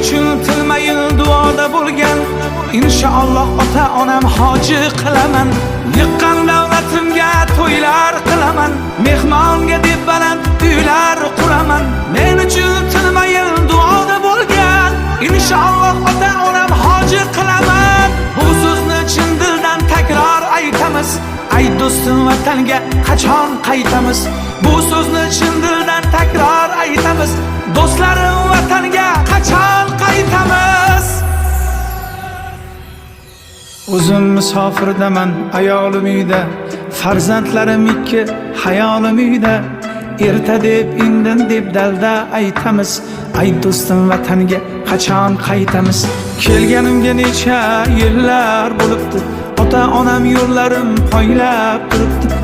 uchun tilma-yil duoda bo'lgan. Inshaalloh ota-onam hoji qilaman. Yiqqan davlatimga to'ylar qilaman. Mehmonga deb baland uylar quraman. Men uchun tilma-yil duoda bo'lgan. Inshaalloh ota-onam hoji qilaman. Bu so'zni chin dildan takror aytamiz. Ay do'stim, vatanga qachon qaytamiz? Bu so'zni chin dildan takror aytamiz. Do'stlarim, vatanga qachon qaytamiz? O'zim musofirdaman, ayolim uyda, farzandlarim ikki, hayolim uyda. Erta deb, indin deb dalda aytamiz. Ay do'stim, vatanga qachon qaytamiz? Kelganimga necha yillar bo'libdi. Ota-onam yo'llarim poylab turibdi.